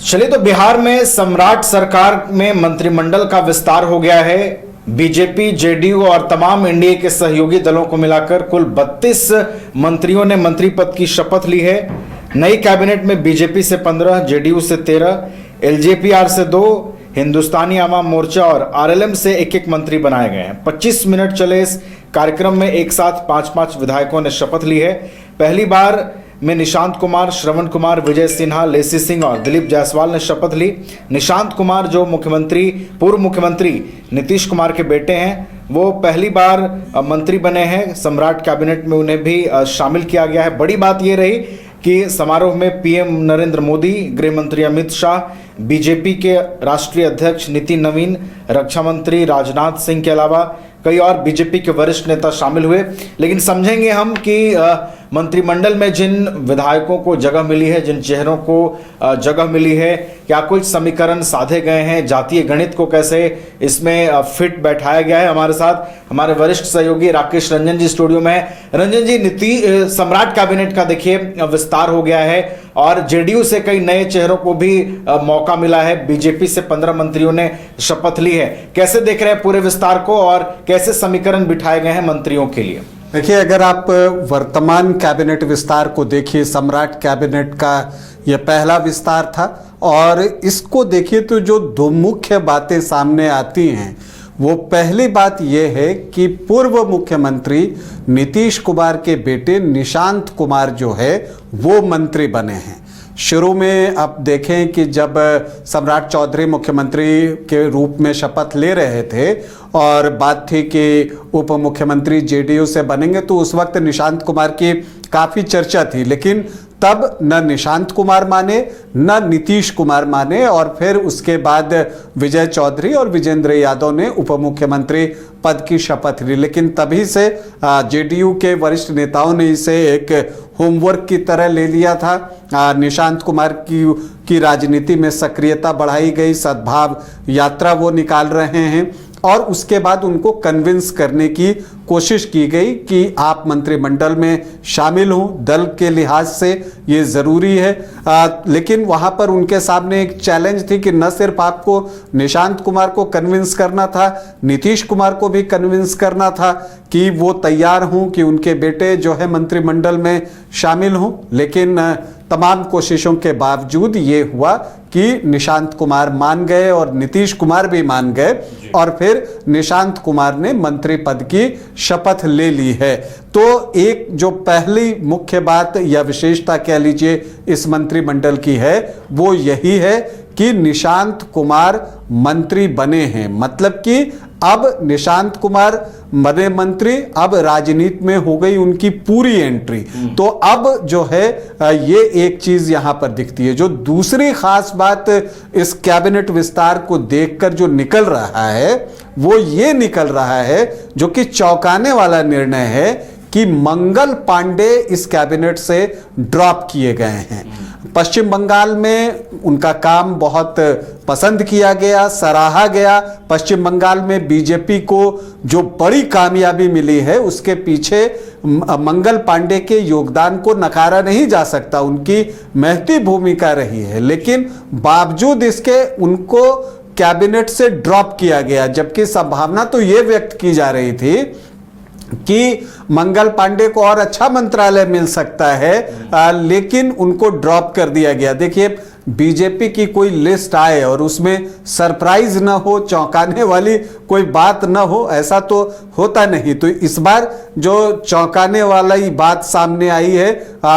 चलिए, तो बिहार में सम्राट सरकार में मंत्रिमंडल का विस्तार हो गया है। बीजेपी, जेडीयू और तमाम एनडीए के सहयोगी दलों को मिलाकर कुल 32 मंत्रियों ने मंत्री पद की शपथ ली है। नई कैबिनेट में बीजेपी से 15, जेडीयू से 13, एलजेपीआर से 2, हिंदुस्तानी आवाम मोर्चा और आरएलएम से एक एक मंत्री बनाए गए हैं। 25 मिनट चले इस कार्यक्रम में एक साथ 5-5 विधायकों ने शपथ ली है। पहली बार में निशांत कुमार, श्रवण कुमार, विजय सिन्हा, लेसी सिंह और दिलीप जायसवाल ने शपथ ली। निशांत कुमार, जो पूर्व मुख्यमंत्री नीतीश कुमार के बेटे हैं, वो पहली बार मंत्री बने हैं। सम्राट कैबिनेट में उन्हें भी शामिल किया गया है। बड़ी बात यह रही कि समारोह में पीएम नरेंद्र मोदी, गृह मंत्री अमित शाह, बीजेपी के राष्ट्रीय अध्यक्ष नितिन नवीन, रक्षा मंत्री राजनाथ सिंह के अलावा कई और बीजेपी के वरिष्ठ नेता शामिल हुए। लेकिन समझेंगे हम कि मंत्रिमंडल में जिन विधायकों को जगह मिली है, जिन चेहरों को जगह मिली है, क्या कुछ समीकरण साधे गए हैं, जातीय गणित को कैसे इसमें फिट बैठाया गया है। हमारे साथ हमारे वरिष्ठ सहयोगी राकेश रंजन जी स्टूडियो में है। रंजन जी, सम्राट कैबिनेट का देखिए विस्तार हो गया है और जेडीयू से कई नए चेहरों को भी मौका मिला है। बीजेपी से 15 मंत्रियों ने शपथ ली है। कैसे देख रहे हैं पूरे विस्तार को और कैसे समीकरण बिठाए गए हैं मंत्रियों के लिए? देखिए, अगर आप वर्तमान कैबिनेट विस्तार को देखिए, सम्राट कैबिनेट का यह पहला विस्तार था और इसको देखिए तो जो दो मुख्य बातें सामने आती हैं, वो पहली बात यह है कि पूर्व मुख्यमंत्री नीतीश कुमार के बेटे निशांत कुमार जो है वो मंत्री बने हैं। शुरू में आप देखें कि जब सम्राट चौधरी मुख्यमंत्री के रूप में शपथ ले रहे थे और बात थी कि उप मुख्यमंत्री जेडीयू से बनेंगे, तो उस वक्त निशांत कुमार की काफ़ी चर्चा थी। लेकिन तब न निशांत कुमार माने न नीतीश कुमार माने और फिर उसके बाद विजय चौधरी और विजेंद्र यादव ने उप मुख्यमंत्री पद की शपथ ली। लेकिन तभी से जेडीयू के वरिष्ठ नेताओं ने इसे एक होमवर्क की तरह ले लिया था। निशांत कुमार की राजनीति में सक्रियता बढ़ाई गई, सद्भाव यात्रा वो निकाल रहे हैं और उसके बाद उनको कन्विंस करने की कोशिश की गई कि आप मंत्रिमंडल में शामिल हों, दल के लिहाज से ये ज़रूरी है। लेकिन वहाँ पर उनके सामने एक चैलेंज थी कि न सिर्फ आपको निशांत कुमार को कन्विंस करना था, नीतीश कुमार को भी कन्विंस करना था कि वो तैयार हों कि उनके बेटे जो है मंत्रिमंडल में शामिल हों। लेकिन तमाम कोशिशों के बावजूद ये हुआ कि निशांत कुमार मान गए और नीतीश कुमार भी मान गए और फिर निशांत कुमार ने मंत्री पद की शपथ ले ली है। तो एक जो पहली मुख्य बात या विशेषता कह लीजिए इस मंत्रिमंडल की है, वो यही है कि निशांत कुमार मंत्री बने हैं। मतलब कि अब निशांत कुमार बने मंत्री, अब राजनीति में हो गई उनकी पूरी एंट्री। तो अब जो है ये एक चीज यहां पर दिखती है। जो दूसरी खास बात इस कैबिनेट विस्तार को देखकर जो निकल रहा है, वो ये निकल रहा है, जो कि चौंकाने वाला निर्णय है कि मंगल पांडे इस कैबिनेट से ड्रॉप किए गए हैं। पश्चिम बंगाल में उनका काम बहुत पसंद किया गया, सराहा गया। पश्चिम बंगाल में बीजेपी को जो बड़ी कामयाबी मिली है, उसके पीछे मंगल पांडे के योगदान को नकारा नहीं जा सकता। उनकी महती भूमिका रही है, लेकिन बावजूद इसके उनको कैबिनेट से ड्रॉप किया गया। जबकि संभावना तो यह व्यक्त की जा रही थी कि मंगल पांडे को और अच्छा मंत्रालय मिल सकता है, लेकिन उनको ड्रॉप कर दिया गया। देखिए, बीजेपी की कोई लिस्ट आए और उसमें सरप्राइज ना हो, चौंकाने वाली कोई बात ना हो, ऐसा तो होता नहीं। तो इस बार जो चौंकाने वाली बात सामने आई है,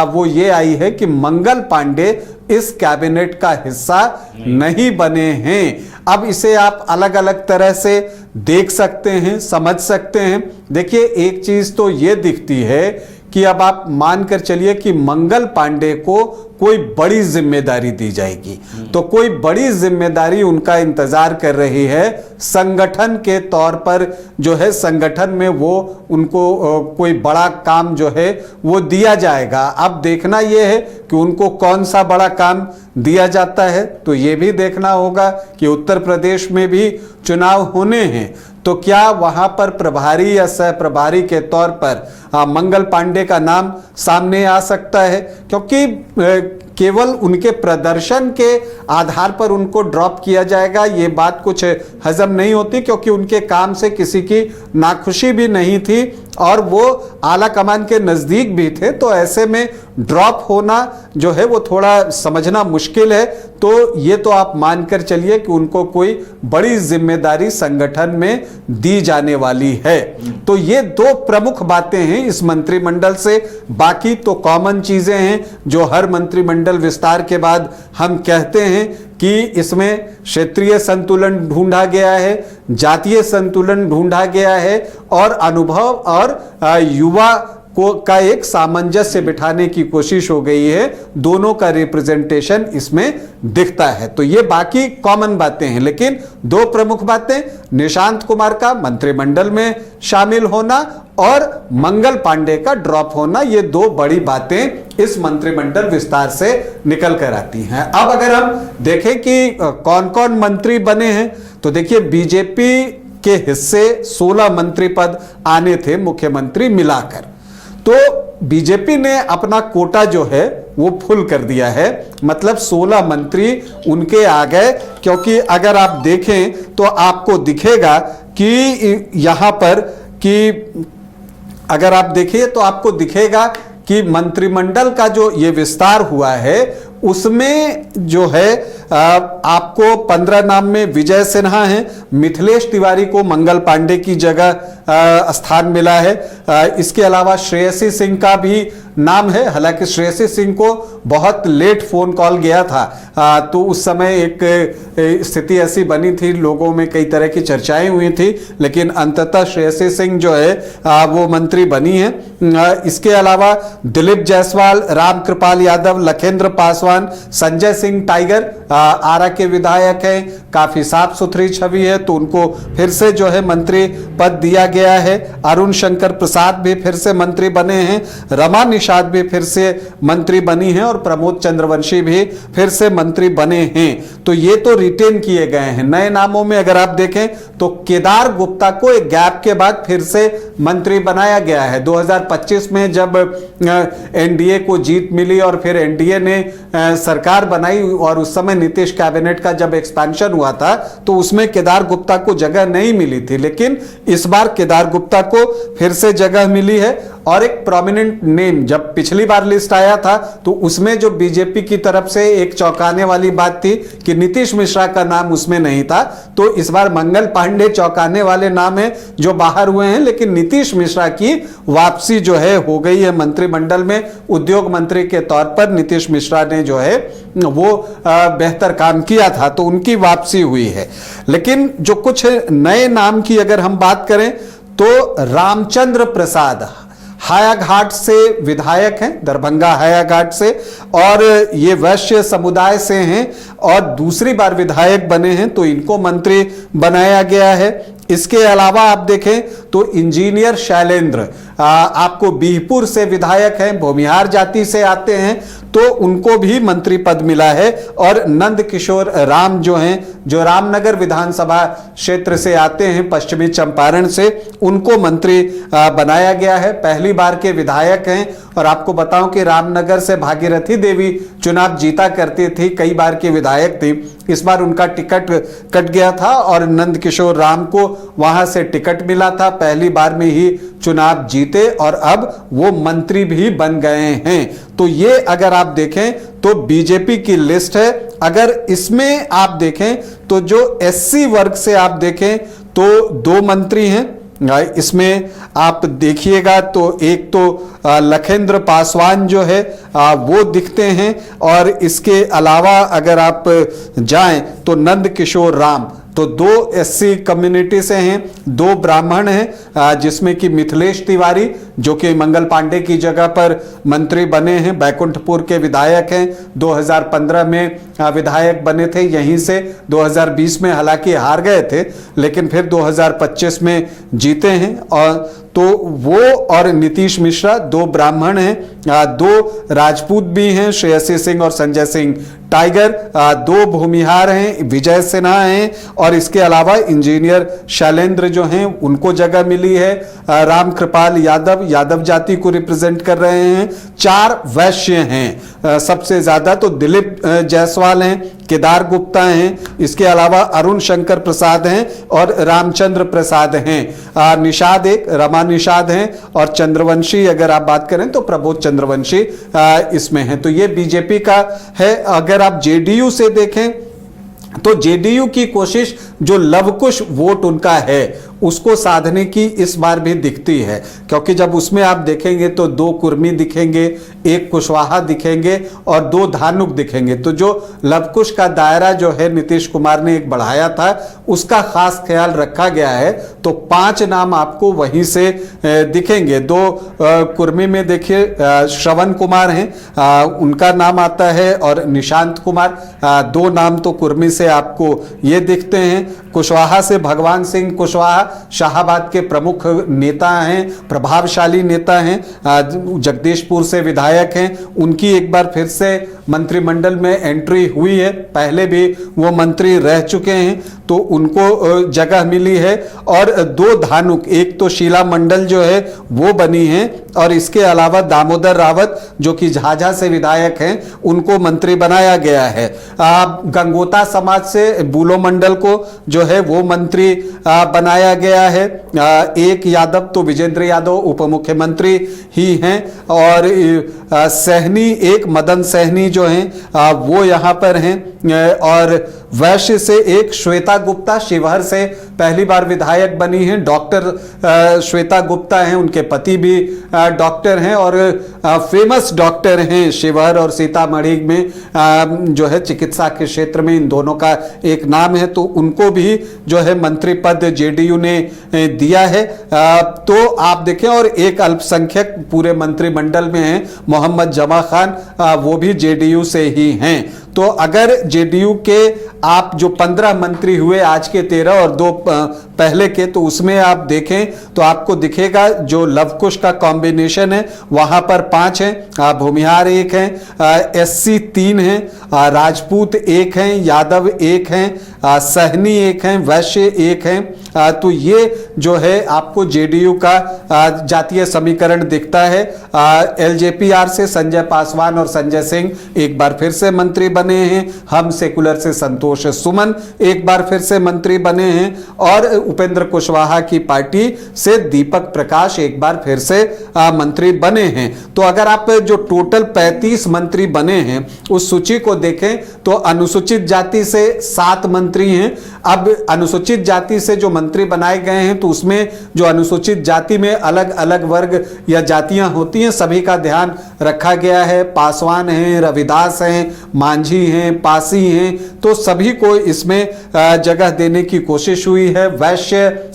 वो ये आई है कि मंगल पांडे इस कैबिनेट का हिस्सा नहीं बने हैं। अब इसे आप अलग अलग तरह से देख सकते हैं, समझ सकते हैं। देखिए, एक चीज तो ये दिखती है कि अब आप मानकर चलिए कि मंगल पांडे को कोई बड़ी जिम्मेदारी दी जाएगी, तो कोई बड़ी जिम्मेदारी उनका इंतजार कर रही है संगठन के तौर पर। जो है संगठन में वो उनको कोई बड़ा काम जो है वो दिया जाएगा। अब देखना यह है कि उनको कौन सा बड़ा काम दिया जाता है। तो ये भी देखना होगा कि उत्तर प्रदेश में भी चुनाव होने हैं, तो क्या वहां पर प्रभारी या सह प्रभारी के तौर पर मंगल पांडे का नाम सामने आ सकता है। क्योंकि केवल उनके प्रदर्शन के आधार पर उनको ड्रॉप किया जाएगा, ये बात कुछ हजम नहीं होती, क्योंकि उनके काम से किसी की नाखुशी भी नहीं थी और वो आला कमान के नजदीक भी थे। तो ऐसे में ड्रॉप होना जो है वो थोड़ा समझना मुश्किल है। तो ये तो आप मानकर चलिए कि उनको कोई बड़ी जिम्मेदारी संगठन में दी जाने वाली है। तो ये दो प्रमुख बातें हैं इस मंत्रिमंडल से। बाकी तो कॉमन चीजें हैं जो हर मंत्रिमंडल विस्तार के बाद हम कहते हैं कि इसमें क्षेत्रीय संतुलन ढूंढा गया है, जातीय संतुलन ढूंढा गया है और अनुभव और युवा को का एक सामंजस्य बिठाने की कोशिश हो गई है। दोनों का रिप्रेजेंटेशन इसमें दिखता है। तो ये बाकी कॉमन बातें हैं, लेकिन दो प्रमुख बातें, निशांत कुमार का मंत्रिमंडल में शामिल होना और मंगल पांडे का ड्रॉप होना, ये दो बड़ी बातें इस मंत्रिमंडल विस्तार से निकल कर आती हैं। अब अगर हम देखें कि कौन कौन मंत्री बने हैं, तो देखिए बीजेपी के हिस्से 16 मंत्री पद आने थे मुख्यमंत्री मिलाकर। तो बीजेपी ने अपना कोटा जो है वो फुल कर दिया है, मतलब 16 मंत्री उनके आ गए। क्योंकि अगर आप देखें तो आपको दिखेगा कि यहां पर कि अगर आप देखिए तो आपको दिखेगा कि मंत्रिमंडल का जो ये विस्तार हुआ है उसमें जो है आपको 15 नाम में विजय सिन्हा है, मिथिलेश तिवारी को मंगल पांडे की जगह स्थान मिला है। इसके अलावा श्रेयसी सिंह का भी नाम है, हालांकि श्रेयसी सिंह को बहुत लेट फोन कॉल गया था, तो उस समय एक स्थिति ऐसी बनी थी, लोगों में कई तरह की चर्चाएं हुई थी, लेकिन अंततः श्रेयसी सिंह जो है वो मंत्री बनी है। इसके अलावा दिलीप जायसवाल, रामकृपाल यादव, लखेंद्र पासवान, संजय सिंह टाइगर आरा के विधायक हैं, काफी साफ सुथरी छवि है, तो उनको फिर से जो है मंत्री पद दिया गया है। अरुण शंकर प्रसाद भी फिर से मंत्री बने हैं, रमा निषाद भी फिर से मंत्री बनी है और प्रमोद चंद्रवंशी भी फिर से मंत्री बने हैं। तो ये तो रिटेन किए गए हैं। नए नामों में अगर आप देखें तो केदार गुप्ता को एक गैप के बाद फिर से मंत्री बनाया गया है। 2025 में जब एनडीए को जीत मिली और फिर एनडीए ने सरकार बनाई और उस समय नीतीश कैबिनेट का जब एक्सपेंशन हुआ था तो उसमें केदार गुप्ता को जगह नहीं मिली थी, लेकिन इस बार केदार गुप्ता को फिर से जगह मिली है। और एक प्रोमिनेंट नेम, जब पिछली बार लिस्ट आया था तो उसमें जो बीजेपी की तरफ से एक चौंकाने वाली बात थी कि नीतीश मिश्रा का नाम उसमें नहीं था, तो इस बार मंगल पांडे चौंकाने वाले नाम है जो बाहर हुए हैं, लेकिन नीतीश मिश्रा की वापसी जो है हो गई है मंत्रिमंडल में। उद्योग मंत्री के तौर पर नीतीश मिश्रा ने जो है वो बेहतर काम किया था, तो उनकी वापसी हुई है। लेकिन जो कुछ नए नाम की अगर हम बात करें तो रामचंद्र प्रसाद हायाघाट से विधायक हैं, दरभंगा हायाघाट से, और ये वैश्य समुदाय से हैं और दूसरी बार विधायक बने हैं, तो इनको मंत्री बनाया गया है। इसके अलावा आप देखें तो इंजीनियर शैलेंद्र आपको बीहपुर से विधायक हैं, भूमिहार जाति से आते हैं, तो उनको भी मंत्री पद मिला है। और नंद किशोर राम जो हैं, जो रामनगर विधानसभा क्षेत्र से आते हैं, पश्चिमी चंपारण से, उनको मंत्री बनाया गया है। पहली बार के विधायक हैं और आपको बताऊं कि रामनगर से भागीरथी देवी चुनाव जीता करती थी, कई बार की विधायक थी। इस बार उनका टिकट कट गया था और नंद किशोर राम को वहां से टिकट मिला था, पहली बार में ही चुनाव जीते और अब वो मंत्री भी बन गए हैं। तो ये अगर आप देखें तो बीजेपी की लिस्ट है। अगर इसमें आप देखें तो जो एससी वर्ग से आप देखें तो 2 मंत्री हैं इसमें। आप देखिएगा तो एक तो लखेंद्र पासवान जो है वो दिखते हैं, और इसके अलावा अगर आप जाएं तो नंद किशोर राम, तो 2 एससी कम्युनिटी से हैं, 2 ब्राह्मण हैं, जिसमें कि मिथिलेश तिवारी जो कि मंगल पांडे की जगह पर मंत्री बने हैं, बैकुंठपुर के विधायक हैं, 2015 में विधायक बने थे यहीं से, 2020 में हालांकि हार गए थे लेकिन फिर 2025 में जीते हैं। और तो तो वो और नीतीश मिश्रा, दो ब्राह्मण हैं, दो राजपूत भी हैं, श्रेयसी सिंह और संजय सिंह टाइगर, दो भूमिहार हैं, विजय सिन्हा हैं, और इसके अलावा इंजीनियर शैलेंद्र जो हैं उनको जगह मिली है। राम कृपाल यादव यादव जाति को रिप्रेजेंट कर रहे हैं। 4 वैश्य हैं, सबसे ज्यादा तो दिलीप जायसवाल हैं, केदार गुप्ता हैं, इसके अलावा अरुण शंकर प्रसाद हैं और रामचंद्र प्रसाद हैं। निषाद एक रमा निषाद हैं, और चंद्रवंशी अगर आप बात करें तो प्रबोध चंद्रवंशी इसमें हैं। तो ये बीजेपी का है। अगर आप जेडीयू से देखें तो जेडीयू की कोशिश जो लवकुश वोट उनका है उसको साधने की इस बार भी दिखती है, क्योंकि जब उसमें आप देखेंगे तो 2 कुर्मी दिखेंगे, 1 कुशवाहा दिखेंगे और 2 धानुक दिखेंगे। तो जो लवकुश का दायरा जो है नीतीश कुमार ने एक बढ़ाया था उसका खास ख्याल रखा गया है। तो 5 नाम आपको वहीं से दिखेंगे। 2 कुर्मी में देखिए श्रवण कुमार हैं, उनका नाम आता है, और निशांत कुमार, 2 नाम तो कुर्मी से आपको ये दिखते हैं। कुशवाहा से भगवान सिंह कुशवाहा शाहाबाद के प्रमुख नेता हैं, प्रभावशाली नेता हैं, जगदीशपुर से विधायक हैं, उनकी एक बार फिर से मंत्रिमंडल में एंट्री हुई है, पहले भी वो मंत्री रह चुके हैं, तो उनको जगह मिली है। और 2 धानुक, एक तो शीला मंडल जो है वो बनी है, और इसके अलावा दामोदर रावत जो कि झाझा से विधायक हैं उनको मंत्री बनाया गया है। गंगोता समाज से बूलो मंडल को जो है वो मंत्री बनाया गया है। एक यादव तो विजेंद्र यादव उप मुख्यमंत्री ही हैं, और सहनी एक मदन सहनी जो हैं वो यहाँ पर हैं, और वैश्य से एक श्वेता गुप्ता शिवहर से पहली बार विधायक बनी हैं। डॉक्टर श्वेता गुप्ता हैं, उनके पति भी डॉक्टर हैं और फेमस डॉक्टर हैं शिवहर और सीतामढ़ी में जो है चिकित्सा के क्षेत्र में इन दोनों का एक नाम है। तो उनको भी जो है मंत्री पद जेडीयू ने दिया है। तो आप देखें, और एक अल्पसंख्यक पूरे मंत्रिमंडल में है मोहम्मद जमा खान, वो भी जेडीयू से ही हैं। तो अगर जेडीयू के आप जो 15 मंत्री हुए आज के 13 और 2 पहले के, तो उसमें आप देखें तो आपको दिखेगा जो लवकुश का कॉम्बिनेशन है वहां पर 5 हैं, भूमिहार 1 हैं, एससी 3 हैं, राजपूत 1 हैं, यादव 1 हैं, सहनी 1 हैं, वैश्य 1 हैं। तो ये जो है आपको जेडीयू का जातीय समीकरण दिखता है। एलजेपीआर से संजय पासवान और संजय सिंह एक बार फिर से मंत्री बने हैं। हम सेकुलर से संतोष सुमन एक बार फिर से मंत्री बने हैं, और उपेंद्र कुशवाहा की पार्टी से दीपक प्रकाश एक बार फिर से मंत्री बने हैं। तो अगर आप जो टोटल 35 मंत्री बने हैं उस सूची को देखें तो अनुसूचित जाति से 7 मंत्री हैं। अब अनुसूचित जाति से जो मंत्री बनाए गए हैं तो उसमें जो अनुसूचित जाति में अलग अलग वर्ग या जातियां होती हैं सभी का ध्यान रखा गया है। पासवान हैं, रविदास हैं, मांझी हैं, पासी हैं, तो सभी को इसमें जगह देने की कोशिश हुई है। वैश्य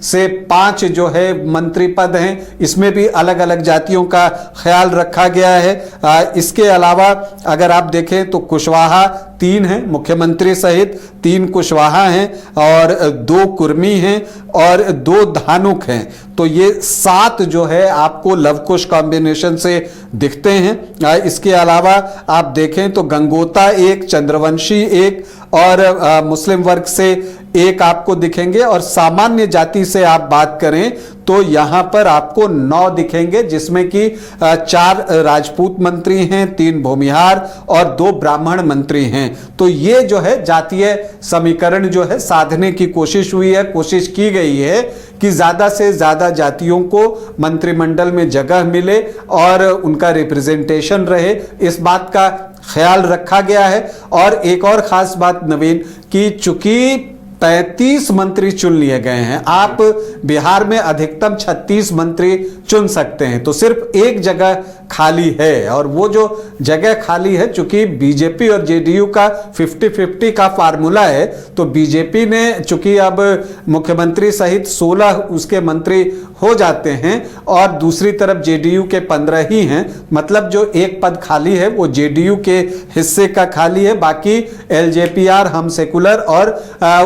से 5 जो है मंत्री पद हैं, इसमें भी अलग अलग जातियों का ख्याल रखा गया है। इसके अलावा अगर आप देखें तो कुशवाहा 3 हैं, मुख्यमंत्री सहित 3 कुशवाहा हैं, और 2 कुर्मी हैं और 2 धानुक हैं। तो ये 7 जो है आपको लवकुश कॉम्बिनेशन से दिखते हैं। इसके अलावा आप देखें तो गंगोता 1, चंद्रवंशी 1 और मुस्लिम वर्ग से 1 आपको दिखेंगे, और सामान्य जाति से आप बात करें तो यहां पर आपको 9 दिखेंगे, जिसमें कि 4 राजपूत मंत्री हैं, 3 भूमिहार और 2 ब्राह्मण मंत्री हैं। तो ये जो है जातीय समीकरण जो है साधने की कोशिश हुई है, कोशिश की गई है कि ज्यादा से ज्यादा जातियों को मंत्रिमंडल में जगह मिले और उनका रिप्रेजेंटेशन रहे, इस बात का ख्याल रखा गया है। और एक और खास बात नवीन, कि चूंकि 35 मंत्री चुन लिए गए हैं, आप बिहार में अधिकतम 36 मंत्री चुन सकते हैं, तो सिर्फ एक जगह खाली है, और वो जो जगह खाली है चूंकि बीजेपी और जेडीयू का 50-50 का फार्मूला है, तो बीजेपी ने चूंकि अब मुख्यमंत्री सहित 16 उसके मंत्री हो जाते हैं और दूसरी तरफ जेडीयू के 15 ही हैं, मतलब जो एक पद खाली है वो जेडीयू के हिस्से का खाली है, बाकी एलजेपीआर, हम सेकुलर और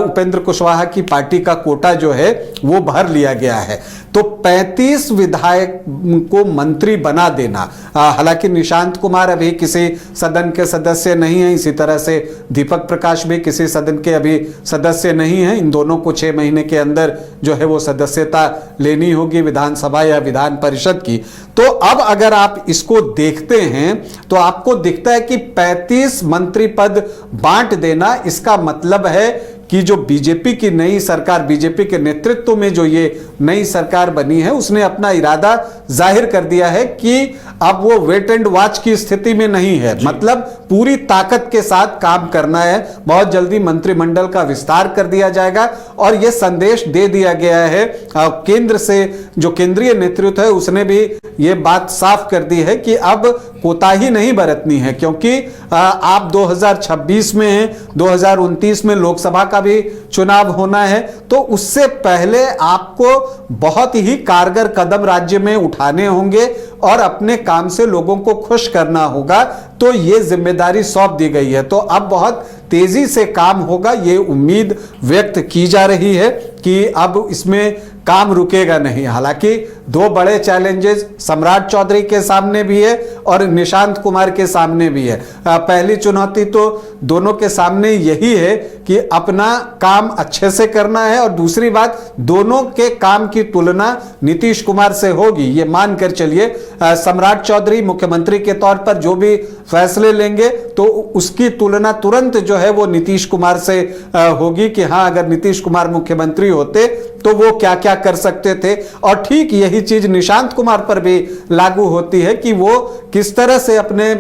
उपेंद्र उपेंद्र कुशवाहा की पार्टी का कोटा जो है वो भर लिया गया है। तो 35 विधायक को मंत्री बना देना, हालांकि निशांत कुमार अभी किसी सदन के सदस्य नहीं है, इसी तरह से दीपक प्रकाश भी किसी सदन के अभी सदस्य नहीं है। इन दोनों को 6 महीने के अंदर जो है वो सदस्यता लेनी होगी विधानसभा या विधान परिषद की। तो अब अगर आप इसको देखते हैं तो आपको दिखता है कि 35 मंत्री पद बांट देना, इसका मतलब है कि जो बीजेपी की नई सरकार, बीजेपी के नेतृत्व में जो ये नई सरकार बनी है, उसने अपना इरादा जाहिर कर दिया है कि अब वो वेट एंड वॉच की स्थिति में नहीं है, मतलब पूरी ताकत के साथ काम करना है। बहुत जल्दी मंत्रिमंडल का विस्तार कर दिया जाएगा और यह संदेश दे दिया गया है केंद्र से, जो केंद्रीय नेतृत्व है उसने भी ये बात साफ कर दी है कि अब कोताही नहीं बरतनी है, क्योंकि आप 2026 में हैं, 2029 में लोकसभा का भी चुनाव होना है, तो उससे पहले आपको बहुत ही कारगर कदम राज्य में उठाने होंगे और अपने काम से लोगों को खुश करना होगा। तो ये जिम्मेदारी सौंप दी गई है, तो अब बहुत तेजी से काम होगा। ये उम्मीद व्यक्त की जा रही है कि अब इसमें काम रुकेगा नहीं। हालांकि 2 बड़े चैलेंजेस सम्राट चौधरी के सामने भी है और निशांत कुमार के सामने भी है। पहली चुनौती तो दोनों के सामने यही है कि अपना काम अच्छे से करना है, और दूसरी बात, दोनों के काम की तुलना नीतीश कुमार से होगी। ये मानकर चलिए सम्राट चौधरी मुख्यमंत्री के तौर पर जो भी फैसले लेंगे तो उसकी तुलना तुरंत जो है वो नीतीश कुमार से होगी कि हाँ, अगर नीतीश कुमार मुख्यमंत्री होते तो वो क्या क्या कर सकते थे। और ठीक यही चीज निशांत कुमार पर भी लागू होती है कि वो किस तरह से अपने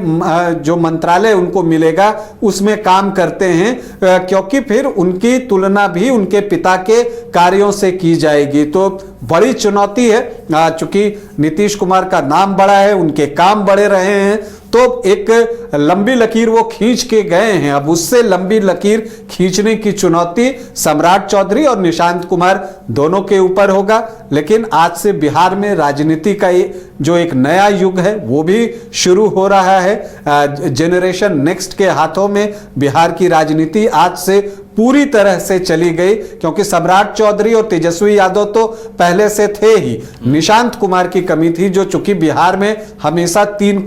जो मंत्रालय उनको मिलेगा उसमें काम करते हैं, क्योंकि फिर उनकी तुलना भी उनके पिता के कार्यों से की जाएगी। तो बड़ी चुनौती है, चूंकि नीतीश कुमार का नाम बड़ा है, उनके काम बड़े रहे हैं, तो एक लंबी लकीर वो खींच के गए हैं। अब उससे लंबी लकीर खींचने की चुनौती सम्राट चौधरी और निशांत कुमार दोनों के ऊपर होगा। लेकिन आज से बिहार में राजनीति का जो एक नया युग है वो भी शुरू हो रहा है। जेनरेशन नेक्स्ट के हाथों में बिहार की राजनीति आज से पूरी तरह से चली गई, क्योंकि सम्राट चौधरी और तेजस्वी यादव तो पहले से थे ही। निशांत कुमार की कमी थी, जो चूंकि बिहार में हमेशा 3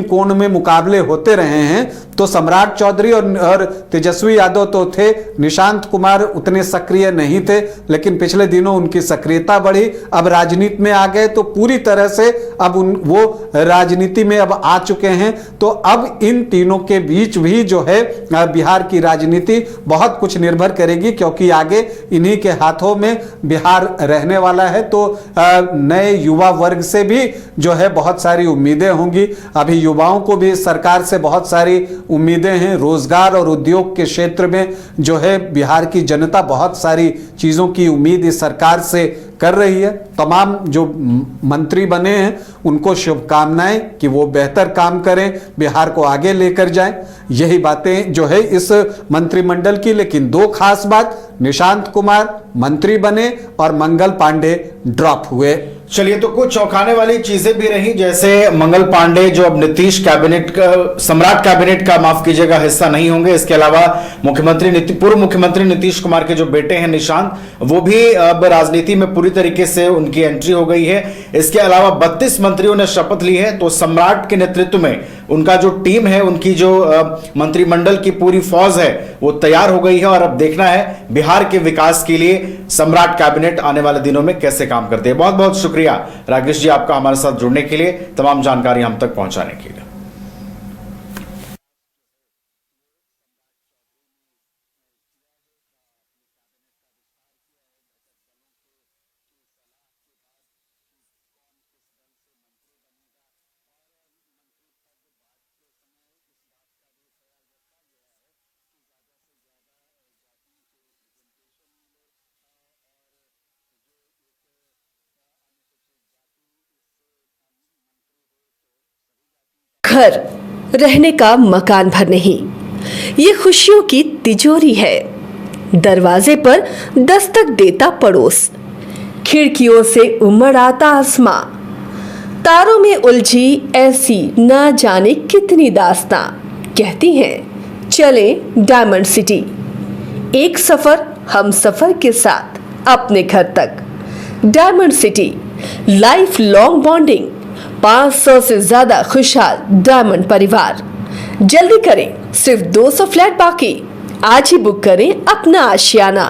कोण में मुकाबले होते रहे हैं, तो सम्राट चौधरी और तेजस्वी यादव तो थे, निशांत कुमार उतने सक्रिय नहीं थे, लेकिन पिछले दिनों उनकी सक्रियता बढ़ी। अब राजनीति में आ गए तो पूरी तरह से अब वो राजनीति में अब आ चुके हैं। तो अब इन तीनों के बीच भी जो है बिहार की राजनीति बहुत कुछ निर्भर करेगी, क्योंकि आगे इन्हीं के हाथों में बिहार रहने वाला है। तो नए युवा वर्ग से भी जो है बहुत सारी उम्मीदें होंगी। अभी युवाओं को भी सरकार से बहुत सारी उम्मीदें हैं। रोजगार और उद्योग के क्षेत्र में जो है बिहार की जनता बहुत सारी चीजों की उम्मीद इस सरकार से कर रही है। तमाम जो मंत्री बने हैं उनको शुभकामनाएं कि वो बेहतर काम करें, बिहार को आगे लेकर जाएं। यही बातें जो है इस मंत्रिमंडल की। लेकिन 2 खास बात, निशांत कुमार मंत्री बने और मंगल पांडे ड्रॉप हुए। चलिए, तो कुछ चौंकाने वाली चीजें भी रही, जैसे मंगल पांडे जो अब नीतीश कैबिनेट का, सम्राट कैबिनेट का माफ कीजिएगा, हिस्सा नहीं होंगे। इसके अलावा पूर्व मुख्यमंत्री नीतीश कुमार के जो बेटे हैं निशांत, वो भी अब राजनीति में पूरी तरीके से उनकी एंट्री हो गई है। इसके अलावा 32 मंत्रियों ने शपथ ली है। तो सम्राट के नेतृत्व में उनका जो टीम है, उनकी जो मंत्रिमंडल की पूरी फौज है वो तैयार हो गई है। और अब देखना है बिहार के विकास के लिए सम्राट कैबिनेट आने वाले दिनों में कैसे काम करते हैं। बहुत बहुत शुक्रिया राकेश जी आपका हमारे साथ जुड़ने के लिए, तमाम जानकारी हम तक पहुंचाने के लिए। घर रहने का मकान भर नहीं, ये खुशियों की तिजोरी है। दरवाजे पर दस्तक देता पड़ोस, खिड़कियों से उमड़ आता आसमां, तारों में उलझी ऐसी ना जाने कितनी दास्तां। कहती हैं चले डायमंड सिटी। एक सफर हम सफर के साथ अपने घर तक। Diamond city, life long bonding, 500 से ज्यादा खुशहाल डायमंड परिवार। जल्दी करें, सिर्फ 200 फ्लैट बाकी। आज ही बुक करें अपना आशियाना।